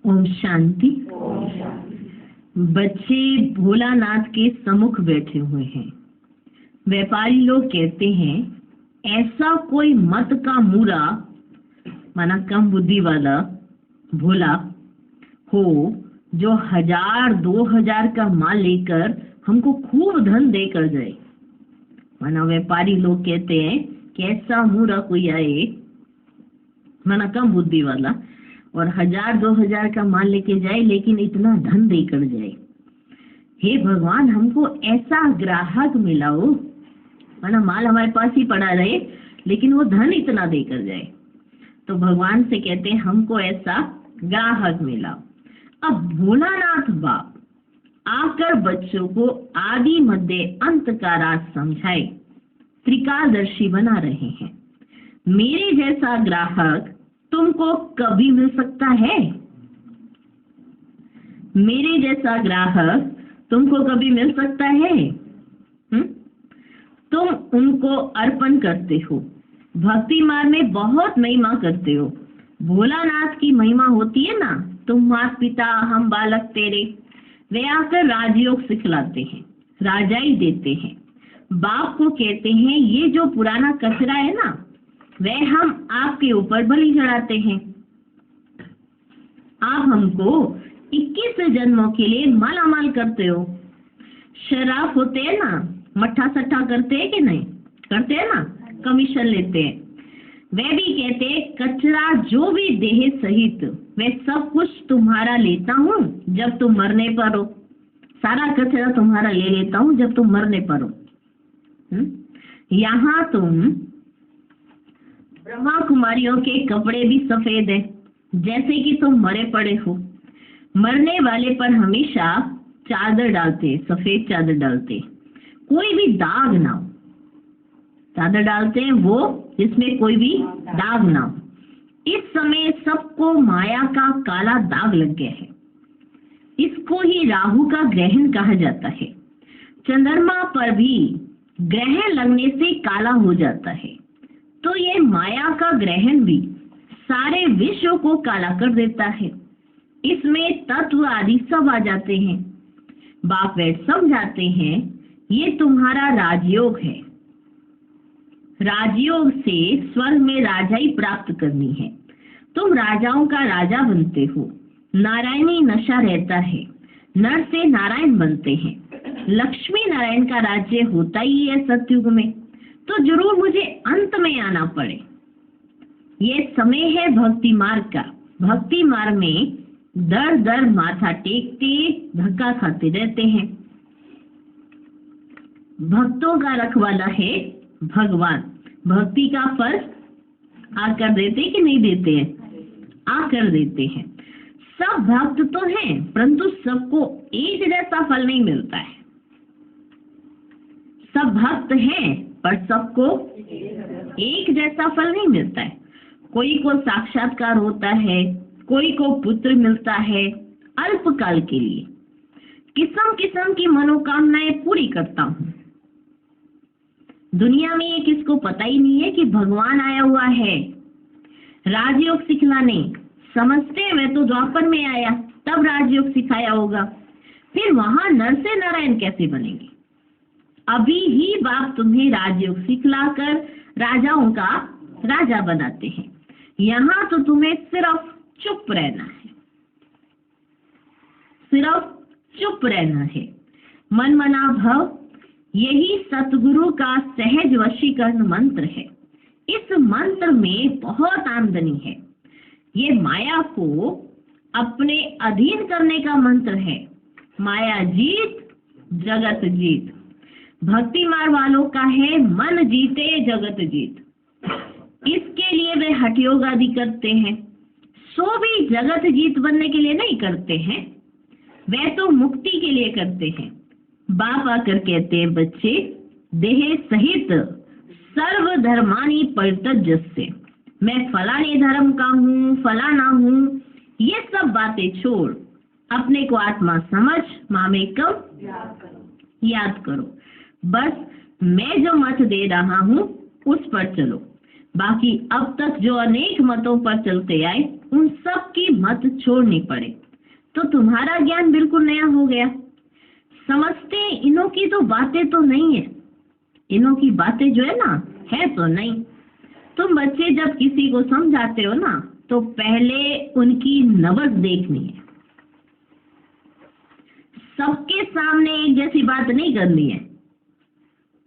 ओम शांति। बच्चे भोलानाथ के सम्मुख बैठे हुए हैं। व्यापारी लोग कहते हैं ऐसा कोई मत का मूरा माना कम बुद्धि वाला भोला हो जो 1000-2000 का माल लेकर हमको खूब धन देकर जाए। माना व्यापारी लोग कहते हैं कि ऐसा मूरा कोई आए माना कम बुद्धि वाला और 1000-2000 का माल लेके जाए लेकिन इतना धन देकर जाए। हे भगवान, हमको ऐसा ग्राहक मिलाओ माना माल हमारे पास ही पड़ा रहे लेकिन वो धन इतना देकर जाए। तो भगवान से कहते हैं हमको ऐसा ग्राहक मिलाओ। अब भोलानाथ बाप आकर बच्चों को आदि मध्य अंत का राज समझाए, त्रिकालदर्शी बना रहे हैं। मेरे जैसा ग्राहक तुमको कभी मिल सकता है? मेरे जैसा ग्राहक तुमको कभी मिल सकता है? तुम उनको अर्पण करते हो, भक्ति मार्ग में बहुत महिमा करते हो। भोलानाथ की महिमा होती है ना, तुम माता पिता हम बालक तेरे, वे आकर राजयोग सिखलाते हैं, राजाई देते हैं। बाप को कहते हैं ये जो पुराना कचरा है ना वह हम आपके ऊपर बलि चढ़ाते हैं। आप हमको 21 जन्मों के लिए मालामाल करते हो। शराब होते हैं ना, मट्ठा सट्ठा करते हैं कि नहीं करते हैं ना, कमीशन लेते हैं। वह भी कहते हैं कचरा जो भी देह सहित वह सब कुछ तुम्हारा लेता हूँ जब तुम मरने पर हो। सारा कचरा तुम्हारा ले लेता हूँ जब तुम मरने पर हो। यहाँ तुम ब्रह्मा कुमारियों के कपड़े भी सफेद है जैसे कि तुम मरे पड़े हो। मरने वाले पर हमेशा चादर डालते, सफेद चादर डालते, कोई भी दाग ना हो। चादर डालते हैं वो जिसमें कोई भी दाग ना हो। इस समय सबको माया का काला दाग लग गया है। इसको ही राहु का ग्रहण कहा जाता है। चंद्रमा पर भी ग्रहण लगने से काला हो जाता है। तो ये माया का ग्रहण भी सारे विश्व को काला कर देता है। इसमें तत्व आदि सब आ जाते हैं। बाप वैद समझाते हैं ये तुम्हारा राजयोग है। राजयोग से स्वर्ग में राजाई प्राप्त करनी है। तुम राजाओं का राजा बनते हो। नारायणी नशा रहता है, नर से नारायण बनते हैं। लक्ष्मी नारायण का राज्य होता ही है सतयुग में, तो जरूर मुझे अंत में आना पड़े। ये समय है भक्ति मार्ग का। भक्ति मार्ग में दर दर माथा टेकते धक्का खाते रहते हैं। भक्तों का रखवाला है भगवान। भक्ति का फल आकर देते कि नहीं देते हैं? आकर देते हैं। सब भक्त तो हैं परंतु सबको एक जैसा फल नहीं मिलता है। सब भक्त हैं पर सबको एक जैसा फल नहीं मिलता है। कोई को साक्षात्कार होता है, कोई को पुत्र मिलता है अल्पकाल के लिए। किस्म किस्म की मनोकामनाएं पूरी करता हूँ। दुनिया में ये किसको पता ही नहीं है कि भगवान आया हुआ है राजयोग सिखलाने। समझते हैं मैं तो द्वापर में आया तब राजयोग सिखाया होगा, फिर वहां नर से नारायण कैसे बनेंगे? अभी ही बाप तुम्हें राजयोग सिखलाकर राजाओं का राजा बनाते हैं। यहाँ तो तुम्हें सिर्फ चुप रहना है, सिर्फ चुप रहना है। मन मना भव यही सतगुरु का सहज वशीकरण मंत्र है। इस मंत्र में बहुत आमदनी है। ये माया को अपने अधीन करने का मंत्र है। माया जीत जगत जीत। भक्ति मार्ग वालों का है मन जीते जगत जीत। इसके लिए वे हठ योग आदि करते हैं। सो भी जगत जीत बनने के लिए नहीं करते हैं, वे तो मुक्ति के लिए करते हैं। बाप आकर कहते हैं बच्चे देह सहित सर्व धर्मानी परित्यज्य, मैं फलाने धर्म का हूँ फलाना हूँ, ये सब बातें छोड़ अपने को आत्मा समझ मामेकम याद करो। बस मैं जो मत दे रहा हूँ उस पर चलो। बाकी अब तक जो अनेक मतों पर चलते आए उन सब की मत छोड़नी पड़े तो तुम्हारा ज्ञान बिल्कुल नया हो गया। समझते इन्हों की तो बातें तो नहीं है, इन्हों की बातें जो है ना है तो नहीं। तुम बच्चे जब किसी को समझाते हो ना तो पहले उनकी नब्ज देखनी है, सबके सामने एक जैसी बात नहीं करनी है,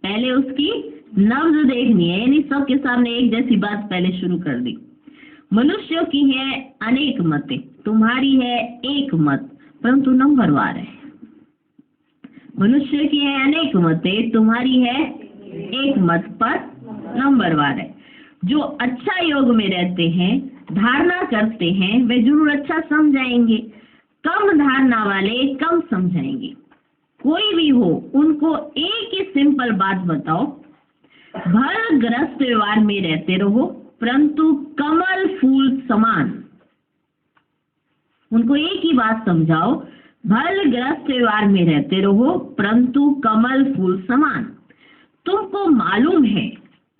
पहले उसकी नब्ज देखनी है, यानी सबके सामने एक जैसी बात पहले शुरू कर दी। मनुष्यों की है अनेक मतें, तुम्हारी है एक मत परंतु नंबरवार है। मनुष्य की है अनेक मतें, तुम्हारी है एक मत पर नंबरवार है। जो अच्छा योग में रहते हैं, धारणा करते हैं, वे जरूर अच्छा समझाएंगे। कम धारणा वाले कम समझाएंगे। कोई भी हो उनको एक ही सिंपल बात बताओ, भर ग्रस्त व्यवहार में रहते रहो परंतु कमल फूल समान। उनको एक ही बात समझाओ, भल ग्रस्त व्यवहार में रहते रहो परंतु कमल फूल समान। तुमको मालूम है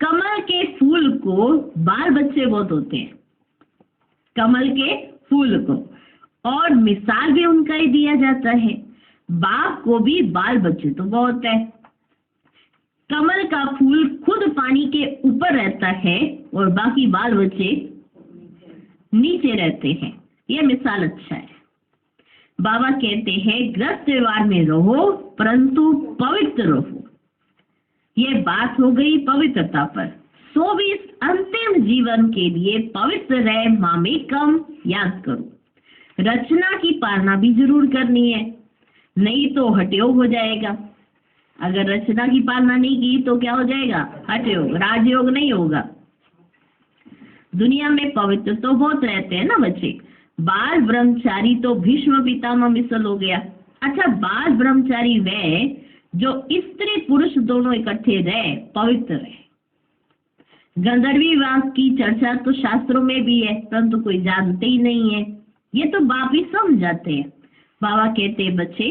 कमल के फूल को बाल बच्चे बहुत होते हैं, कमल के फूल को, और मिसाल भी उनका ही दिया जाता है। बाप को भी बाल बच्चे तो बहुत है। कमल का फूल खुद पानी के ऊपर रहता है और बाकी बाल बच्चे नीचे रहते हैं। यह मिसाल अच्छा है। बाबा कहते हैं ग्रस्त व्यवहार में रहो परंतु पवित्र रहो। यह बात हो गई पवित्रता पर। सो भी इस अंतिम जीवन के लिए पवित्र रह मामेकम याद करो। रचना की पालना भी जरूर करनी है, नहीं तो हठयोग हो जाएगा। अगर रचना की पालना नहीं की तो क्या हो जाएगा? हठयोग, राजयोग नहीं होगा। दुनिया में पवित्र तो बहुत रहते हैं ना बच्चे। बाल ब्रह्मचारी तो भीष्म पितामह मिसल हो गया। अच्छा, बाल ब्रह्मचारी वे जो स्त्री पुरुष दोनों इकट्ठे रहे, पवित्र रहे। गंधर्वी वास की चर्चा तो शास्त्रों में भी है परंतु कोई जानते ही नहीं है। ये तो बाप ही समझ जाते हैं। बाबा कहते हैं बच्चे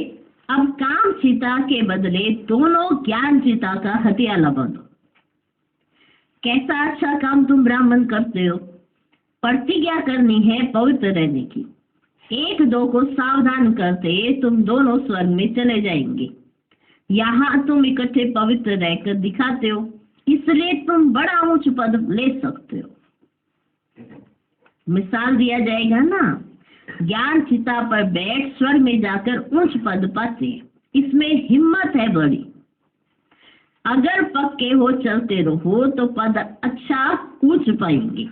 अब काम चिता के बदले दोनों ज्ञान चिता का हथियाला बनो। कैसा अच्छा काम तुम ब्राह्मण करते हो। प्रतिज्ञा करनी है पवित्र रहने की। एक दो को सावधान करते तुम दोनों स्वर्ग में चले जाएंगे। यहाँ तुम इकट्ठे पवित्र रहकर दिखाते हो, इसलिए तुम बड़ा ऊंच पद ले सकते हो। मिसाल दिया जाएगा ना, ज्ञान चिता पर बैठ स्वर्ग में जाकर उच्च पद पाते हैं। इसमें हिम्मत है बड़ी। अगर पक्के हो चलते रहो तो पद अच्छा ऊंच पाएंगे।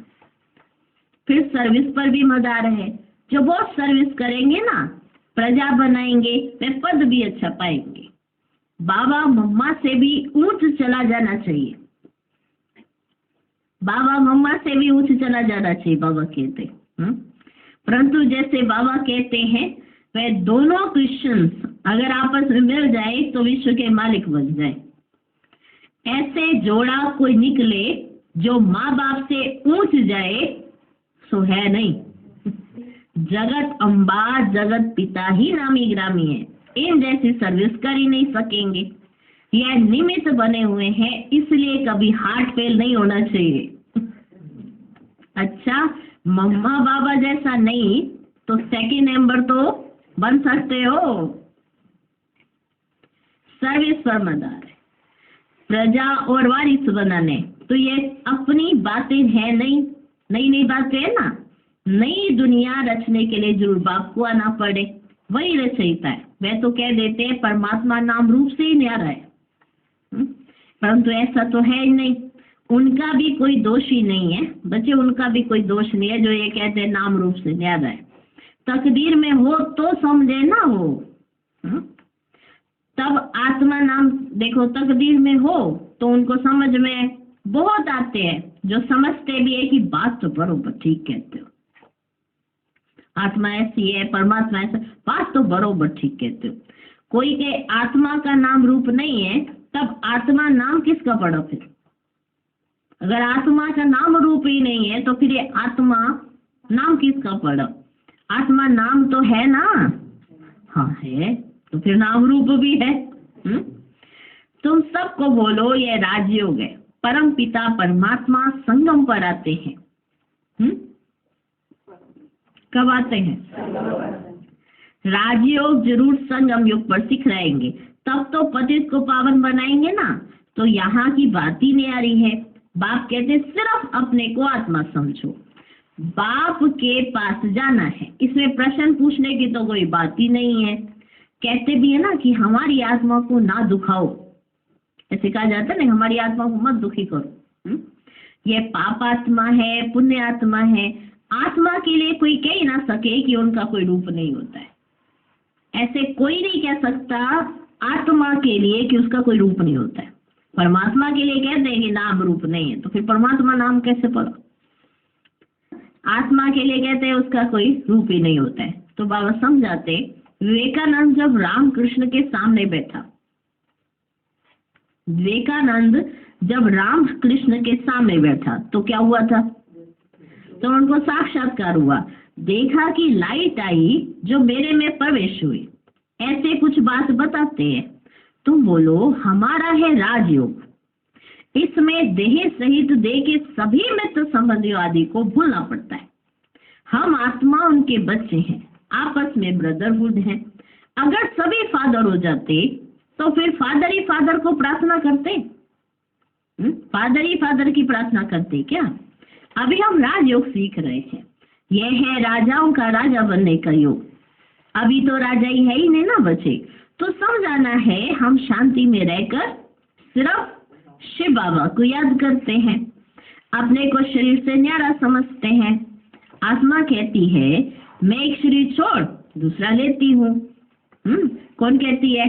फिर सर्विस पर भी मदार है। जो बहुत सर्विस करेंगे ना, प्रजा बनाएंगे, वे पद भी अच्छा पाएंगे। बाबा मम्मा से भी ऊंच चला जाना चाहिए। बाबा मम्मा से भी ऊंच चला जाना चाहिए, बाबा कहते। परंतु जैसे बाबा कहते हैं वे दोनों क्रिश्चियंस अगर आपस में मिल जाए तो विश्व के मालिक बन जाए। ऐसे जोड़ा कोई निकले जो माँ बाप से ऊंच जाए सो है नहीं। जगत अम्बा जगत पिता ही नामी ग्रामी है। इन जैसी सर्विस कर ही नहीं सकेंगे। यह निमित्त बने हुए हैं, इसलिए कभी हार्ट फेल नहीं होना चाहिए। अच्छा, मम्मा बाबा जैसा नहीं तो सेकंड नंबर तो बन सकते हो। सर्विस पर मदार है। प्रजा और वारिस बनाने तो ये अपनी बातें है नहीं, नई नई बातें है ना। नई दुनिया रचने के लिए जरूर बाप को आना पड़े, वही रचयिता है। वह तो कह देते हैं परमात्मा नाम रूप से ही न्यारा है, परंतु ऐसा तो है ही नहीं। उनका भी कोई दोष ही नहीं है बच्चे, उनका भी कोई दोष नहीं है जो ये कहते हैं नाम रूप से न्यारा है। तकदीर में हो तो समझे ना हो, तब आत्मा नाम देखो। तकदीर में हो तो उनको समझ में बहुत आते हैं, जो समझते भी है कि बात तो बरोबर ठीक कहते हो, आत्मा ऐसी है, परमात्मा ऐसा, बात तो बरोबर ठीक कहते हो। कोई के आत्मा का नाम रूप नहीं है, तब आत्मा नाम किसका पड़ा फिर? अगर आत्मा का नाम रूप ही नहीं है तो फिर ये आत्मा नाम किसका पड़ा? आत्मा नाम तो है ना। हाँ है, तो फिर नाम रूप भी है। तुम सबको बोलो ये राजयोग है। परम पिता परमात्मा संगम पर आते हैं। कब आते हैं? राजयोग जरूर संगम युग पर सिखलाएंगे, तब तो पतित को पावन बनाएंगे ना। तो यहाँ की बात ही नहीं आ रही है। बाप कहते सिर्फ अपने को आत्मा समझो, बाप के पास जाना है, इसमें प्रश्न पूछने की तो कोई बात ही नहीं है। कहते भी है ना कि हमारी आत्मा को ना दुखाओ, ऐसे कहा जाता है ना, हमारी आत्मा को मत दुखी करो। ये पाप आत्मा है, पुण्य आत्मा है। आत्मा के लिए कोई कह ना सके कि उनका कोई रूप नहीं होता है। ऐसे कोई नहीं कह सकता आत्मा के लिए कि उसका कोई रूप नहीं होता है। परमात्मा के लिए कहते हैं कि नाम रूप नहीं है, तो फिर परमात्मा नाम कैसे पड़ा? आत्मा के लिए कहते हैं उसका कोई रूप ही नहीं होता है। तो बाबा समझाते, विवेकानंद जब रामकृष्ण के सामने बैठा, विवेकानंद जब राम कृष्ण के सामने बैठा तो क्या हुआ था? तो उनको साक्षात्कार हुआ, देखा कि लाइट आई जो मेरे में प्रवेश हुई। ऐसे कुछ बात बताते हैं। तुम बोलो हमारा है राजयोग, इसमें देह सहित देह के सभी मित्र संबंधियों आदि को भूलना पड़ता है। हम आत्मा उनके बच्चे हैं, आपस में ब्रदरहुड है। अगर सभी फादर हो जाते तो फिर फादर ही फादर को प्रार्थना करते, फादर ही फादर की प्रार्थना करते क्या? अभी हम राजयोग सीख रहे हैं। यह है राजाओं का राजा बनने का योग। अभी तो राजा ही है ही नहीं ना बचे, तो समझाना है हम शांति में रहकर सिर्फ शिव बाबा को याद करते हैं, अपने को शरीर से न्यारा समझते हैं। आत्मा कहती है मैं एक शरीर छोड़ दूसरा लेती हूँ। कौन कहती है?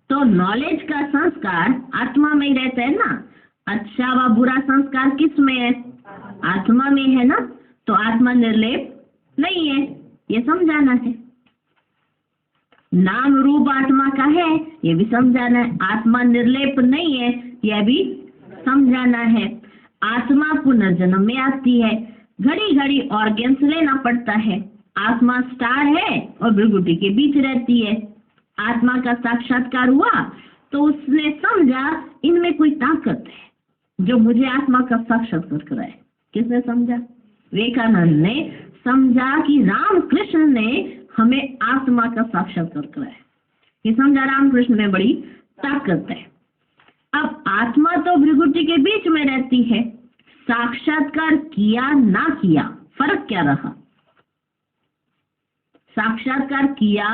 तो नॉलेज का संस्कार आत्मा में ही रहता है ना। अच्छा व बुरा संस्कार किस में है? आत्मा में है ना। तो आत्मा निर्लेप नहीं है, ये समझाना है। नाम रूप आत्मा का है, ये भी समझाना है। आत्मा निर्लेप नहीं है, यह भी समझाना है। आत्मा पुनर्जन्म में आती है, घड़ी घड़ी ऑर्गन्स लेना पड़ता है। आत्मा स्टार है और भृगुटी के बीच रहती है। आत्मा का साक्षात्कार हुआ तो उसने समझा इनमें कोई ताकत है जो मुझे आत्मा का साक्षात्कार कराए। किसने समझा? विवेकानंद ने समझा कि राम कृष्ण ने हमें आत्मा का साक्षात्कार कराया। ये समझा रामकृष्ण में बड़ी ताकत है। अब आत्मा तो भृगुटी के बीच में रहती है, साक्षात्कार किया ना किया फर्क क्या रहा? साक्षात्कार किया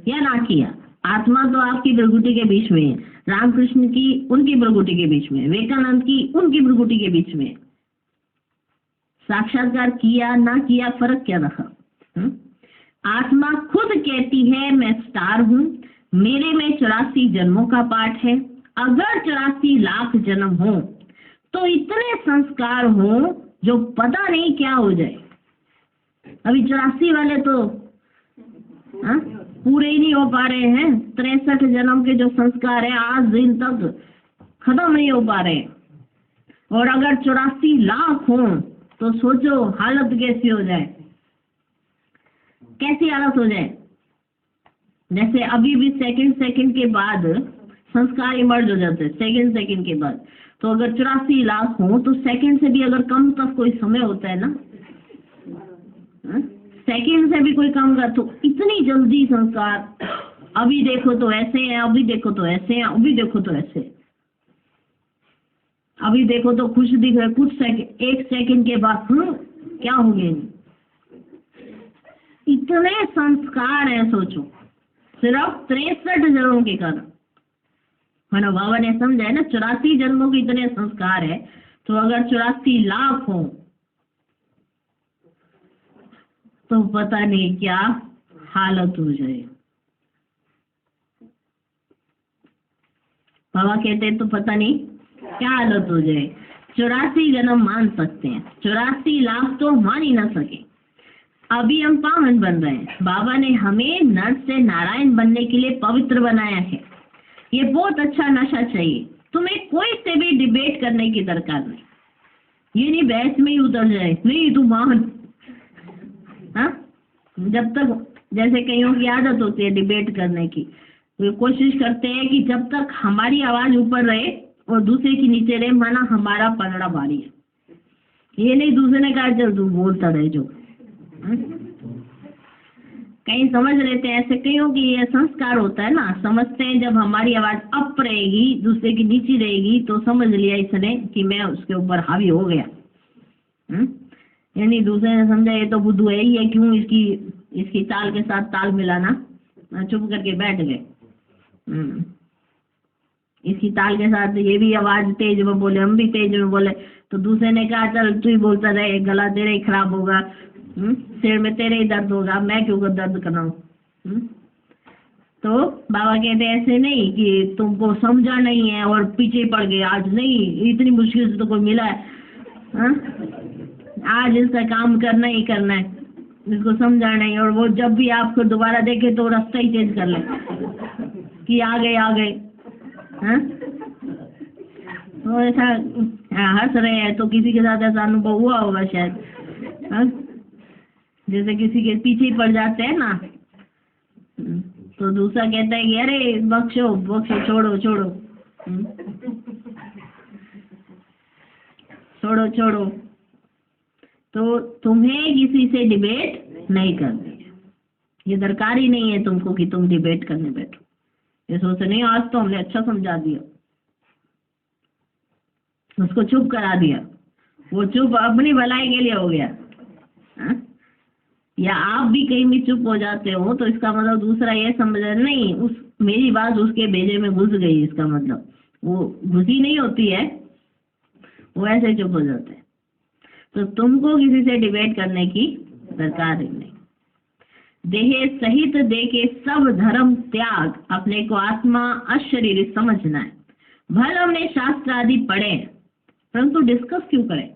या ना किया, आत्मा तो आपकी भृगुटी के बीच में है, रामकृष्ण की उनकी भृगुटी के बीच में, विवेकानंद की उनकी भृगुटी के बीच में। साक्षात्कार किया ना किया फर्क क्या रहा? आत्मा खुद कहती है मैं स्टार हूँ, मेरे में 84 जन्मों का पाठ है। अगर 84 लाख जन्म हो तो इतने संस्कार हो जो पता नहीं क्या हो जाए। अभी 84 वाले तो पूरे ही नहीं हो पा रहे हैं। 63 जन्म के जो संस्कार है आज दिन तक खत्म नहीं हो पा रहे। और अगर 84 लाख हो तो सोचो हालत कैसी हो जाए, कैसी हालत हो जाए। जैसे अभी भी सेकंड के बाद संस्कार इमर्ज हो जाते हैं, सेकंड के बाद। तो अगर 84 लाख हो तो सेकंड से भी अगर कम तक कोई समय होता है ना, सेकंड से भी कोई कम का, तो इतनी जल्दी संस्कार। अभी देखो तो ऐसे हैं, अभी देखो तो ऐसे हैं, अभी देखो तो ऐसे, अभी देखो तो खुश दिख रहे, कुछ सेकंड, एक सेकंड के बाद क्या हो गया। इतने संस्कार है, सोचो सिर्फ 63 जन्मों के कारण। मानो बाबा ने समझा है ना, 84 जन्मों के इतने संस्कार है, तो अगर 84 लाख हो तो पता नहीं क्या हालत हो जाए। बाबा कहते हैं तो पता नहीं क्या हालत हो जाए। 84 जन्म मान सकते हैं, 84 लाख तो मान ही ना सके। अभी हम पावन बन रहे हैं। बाबा ने हमें नर से नारायण बनने के लिए पवित्र बनाया है। ये बहुत अच्छा नशा चाहिए। तुम्हें कोई से भी डिबेट करने की दरकार नहीं। ये नहीं बहस में ही उतर जाए, नहीं तू मान। हाँ, जब तक जैसे कईयों की आदत होती है डिबेट करने की, वे कोशिश करते हैं कि जब तक हमारी आवाज ऊपर रहे और दूसरे के नीचे रहे, माना हमारा पलड़ा भारी है। ये नहीं दूसरे ने कहा चल तू बोलता रहे जो। कहीं समझ लेते हैं ऐसे कईयों की ये संस्कार होता है ना, समझते हैं जब हमारी आवाज अप रहेगी दूसरे की नीची रहेगी तो समझ लिया इसने कि मैं उसके ऊपर हावी हो गया। यानी दूसरे ने समझा ये तो बुद्धू है ही है, क्यों इसकी ताल के साथ ताल मिलाना, चुप करके बैठ गए। इसकी ताल के साथ ये भी आवाज तेज में बोले, हम भी तेज में बोले, तो दूसरे ने कहा चल तू ही बोलता रहे, गला तेरा ही खराब होगा, सिर में तेरे ही दर्द होगा, मैं क्यों दर्द कराऊं। तो बाबा कहते ऐसे नहीं कि तुमको समझा नहीं है और पीछे पड़ गए, आज नहीं इतनी मुश्किल से तो कोई मिला है, आज इसका काम करना ही करना है, इसको समझाना ही। और वो जब भी आपको दोबारा देखे तो रास्ता ही चेंज कर ले कि आ गए। तो ऐसा हंस रहे हैं तो किसी के साथ ऐसा अनुभव हुआ होगा शायद। जैसे किसी के पीछे ही पड़ जाते हैं ना, तो दूसरा कहता है कि अरे बख्शो छोड़ो। तो तुम्हें किसी से डिबेट नहीं करनी है, ये दरकार ही नहीं है तुमको कि तुम डिबेट करने बैठो। ये सोचते नहीं आज तो हमने अच्छा समझा दिया, उसको चुप करा दिया, वो चुप अपनी भलाई के लिए हो गया। या आप भी कहीं भी चुप हो जाते हो तो इसका मतलब दूसरा ये समझ नहीं मेरी बात उसके भेजे में घुस गई, इसका मतलब वो घुसी नहीं होती है, वो ऐसे चुप हो जाते हैं। तो तुमको किसी से डिबेट करने की दरकार ही नहीं। देह सहित देखे सब धर्म त्याग, अपने को आत्मा अशरीर समझना है। भले हमने शास्त्र आदि पढ़े परंतु डिस्कस क्यों करें।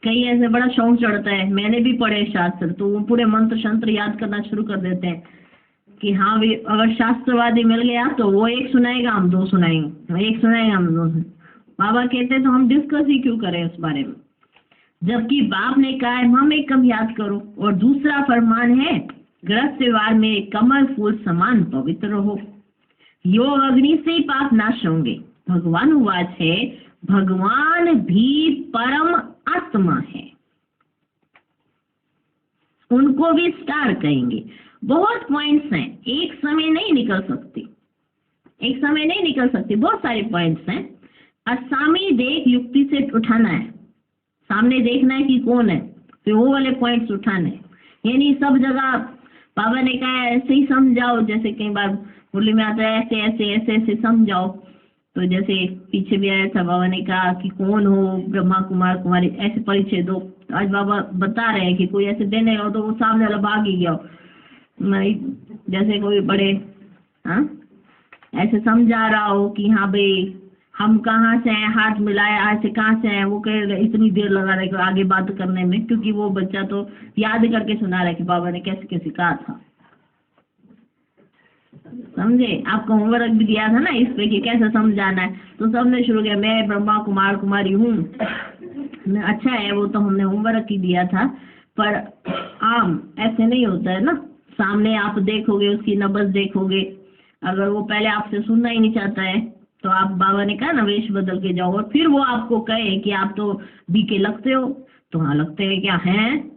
कई ऐसे बड़ा शौक चढ़ता है, मैंने भी पढ़े शास्त्र, तो वो पूरे मंत्र शंत्र याद करना शुरू कर देते हैं कि हाँ भी अगर शास्त्रवादी मिल गया तो वो एक सुनाएगा हम दो सुनाएंगे, एक सुनाएगा हम दो। बाबा कहते हैं तो हम डिस्कस ही क्यों करें उस बारे में, जबकि बाप ने कहा है हम एक कम याद करो। और दूसरा फरमान है गृहस्थ व्यवहार में कमल फूल समान पवित्र रहो, योग अग्नि से ही पाप नाश होंगे। भगवान उवाच है भगवान भी परम आत्मा है, उनको भी स्टार कहेंगे। बहुत पॉइंट्स हैं, एक समय नहीं निकल सकती, बहुत सारे पॉइंट्स हैं। असामी देख युक्ति से उठाना है, सामने देखना है कि कौन है, फिर वो वाले पॉइंट्स उठाने। यानी सब जगह बाबा ने कहा ऐसे ही समझाओ, जैसे कई बार मुरली में आता है ऐसे समझाओ। तो जैसे पीछे भी आया था, बाबा ने कहा कि कौन हो ब्रह्मा कुमार कुमारी, ऐसे परिचय दो। आज बाबा बता रहे हैं कि कोई ऐसे देने हो तो वो सामने वाला भाग ही गया, जैसे कोई बड़े ऐसे समझा रहा हो कि हाँ भाई हम कहाँ से हैं, हाथ मिलाए आज से कहाँ से हैं, वो कह इतनी देर लगा रहे आगे बात करने में, क्योंकि वो बच्चा तो याद करके सुना रहा है कि बाबा ने कैसे कैसे कहा था। समझे, आपको होमवर्क भी दिया था ना इस पे कि कैसे समझाना है, तो सबने शुरू किया मैं ब्रह्मा कुमार कुमारी हूँ। अच्छा है, वो तो हमने होमवर्क ही दिया था, पर आम ऐसे नहीं होता है ना। सामने आप देखोगे, उसकी नब्ज देखोगे, अगर वो पहले आपसे सुनना ही नहीं चाहता है तो आप, बाबा ने कहा ना, वेश बदल के जाओ। और फिर वो आपको कहे कि आप तो बीके लगते हो, तो हाँ लगते हैं क्या हैं,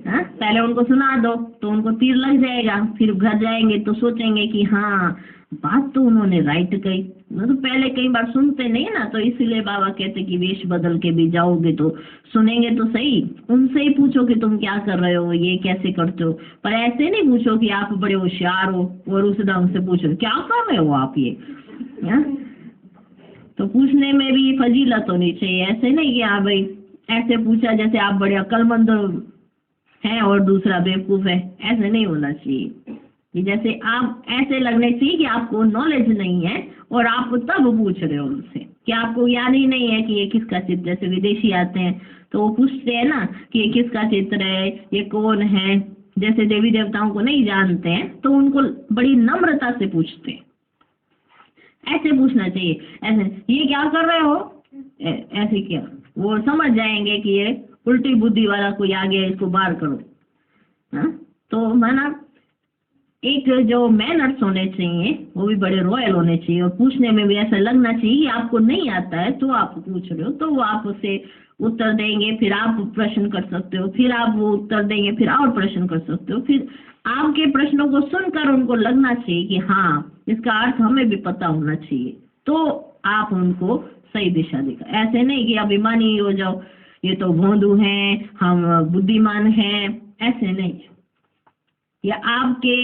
पहले उनको सुना दो तो उनको तीर लग जाएगा, फिर घर जाएंगे तो सोचेंगे कि हाँ बात तो उन्होंने राइट कही। तो पहले कई बार सुनते नहीं ना, तो इसीलिए बाबा कहते कि वेश बदल के भी जाओगे तो सुनेंगे तो सही। उनसे ही पूछो कि तुम क्या कर रहे हो, ये कैसे करते हो, पर ऐसे नहीं पूछो कि आप बड़े होशियार हो और उस ढंग से पूछो क्या कर रहे हो आप ये। तो पूछने में भी फजीलत होनी चाहिए, ऐसे नहीं कि हाँ भाई ऐसे पूछा जैसे आप बड़े अक्लमंद हैं और दूसरा बेवकूफ है, ऐसे नहीं होना चाहिए। कि जैसे आप ऐसे लगने चाहिए कि आपको नॉलेज नहीं है और आप तब पूछ रहे हो उनसे, कि आपको याद ही नहीं है कि ये किसका चित्र। जैसे विदेशी आते हैं तो वो पूछते हैं ना कि ये किसका चित्र है, ये कौन है। जैसे देवी देवताओं को नहीं जानते हैं तो उनको बड़ी नम्रता से पूछते हैं, ऐसे पूछना चाहिए। ऐसे ये क्या कर रहे हो, ऐसे क्या, वो समझ जाएंगे कि ये उल्टी बुद्धि वाला कोई आ गया, इसको बाहर करो। तो माना एक जो मैनर्स होने चाहिए वो भी बड़े रॉयल होने चाहिए, और पूछने में भी ऐसा लगना चाहिए कि आपको नहीं आता है तो आप पूछ रहे हो, तो वो आप उससे उत्तर देंगे, फिर आप प्रश्न कर सकते हो, फिर आप वो उत्तर देंगे, फिर और प्रश्न कर सकते हो, फिर आपके प्रश्नों को सुनकर उनको लगना चाहिए कि हाँ इसका अर्थ हमें भी पता होना चाहिए, तो आप उनको सही दिशा दिखा। ऐसे नहीं कि अभिमानी हो जाओ, ये तो भोंदू हैं, हम बुद्धिमान हैं, ऐसे नहीं। या आपके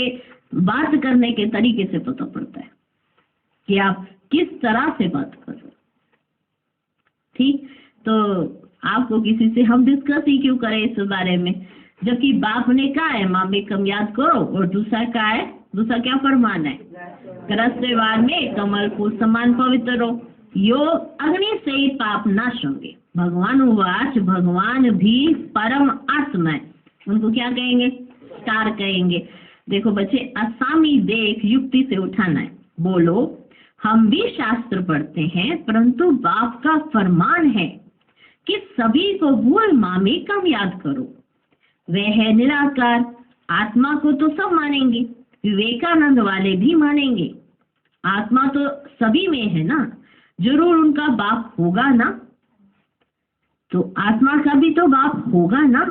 बात करने के तरीके से पता पड़ता है कि आप किस तरह से बात कर रहे हो। ठीक, तो आपको किसी से हम डिस्कस ही क्यों करें इस बारे में, जबकि बाप ने कहा है माँ बेकम याद करो, और दूसरा क्या है, दूसरा क्या फरमान है, ग्रस्तवार में कमल फूल समान पवित्र हो, योग अग्नि से ही पाप नाश होंगे। भगवान उवाच, भगवान भी परम आत्मा है, उनको क्या कहेंगे, स्टार कहेंगे। देखो बच्चे, असामी देख युक्ति से उठाना है, बोलो हम भी शास्त्र पढ़ते हैं, परंतु बाप का फरमान है कि सभी को भूल मामे कम याद करो। वह है निराकार, आत्मा को तो सब मानेंगे, विवेकानंद वाले भी मानेंगे। आत्मा तो सभी में है ना, जरूर उनका बाप होगा ना, तो आत्मा का भी तो बाप होगा ना,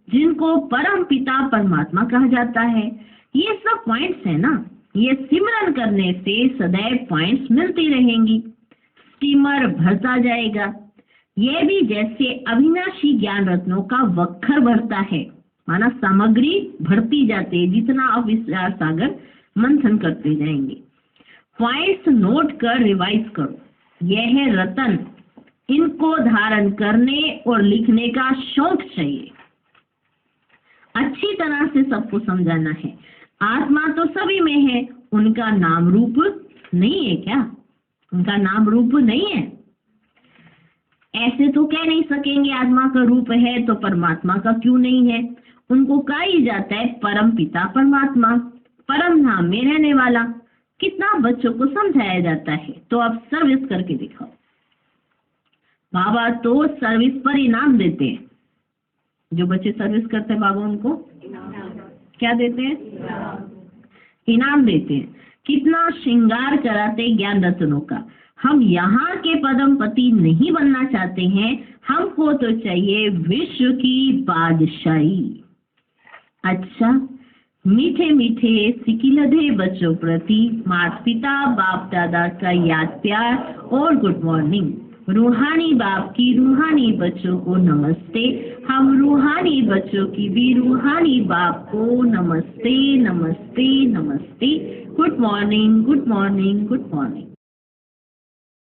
जिनको परम पिता परमात्मा कहा जाता है। ये सब पॉइंट्स है ना, ये सिमरन करने से सदैव पॉइंट्स मिलती रहेंगी, स्टीमर भरता जाएगा। ये भी जैसे अविनाशी ज्ञान रत्नों का वक्खर भरता है, माना सामग्री भरती जाती है, जितना आप विचार सागर मंथन करते जाएंगे। पॉइंट्स नोट कर रिवाइज करो, यह है रतन, इनको धारण करने और लिखने का शौक चाहिए। अच्छी तरह से सबको समझाना है। आत्मा तो सभी में है, उनका नाम रूप नहीं है क्या, उनका नाम रूप नहीं है। ऐसे तो कह नहीं सकेंगे आत्मा का रूप है तो परमात्मा का क्यों नहीं है। उनको कहा ही जाता है परम पिता परमात्मा, परम धाम में रहने वाला। कितना बच्चों को समझाया जाता है, तो आप सर्विस करके दिखाओ। बाबा तो सर्विस पर इनाम देते हैं, जो बच्चे सर्विस करते हैं बाबा उनको क्या देते हैं, इनाम देते हैं। कितना श्रृंगार कराते ज्ञान रत्नों का। हम यहाँ के पदम पति नहीं बनना चाहते हैं, हमको तो चाहिए विश्व की बादशाही। अच्छा, मीठे मीठे सिकिलधे बच्चों प्रति माता पिता बाप दादा का याद प्यार और गुड मॉर्निंग। रूहानी बाप की रूहानी बच्चों को नमस्ते, हम रूहानी बच्चों की भी रूहानी बाप को नमस्ते नमस्ते नमस्ते। Good morning good morning good morning.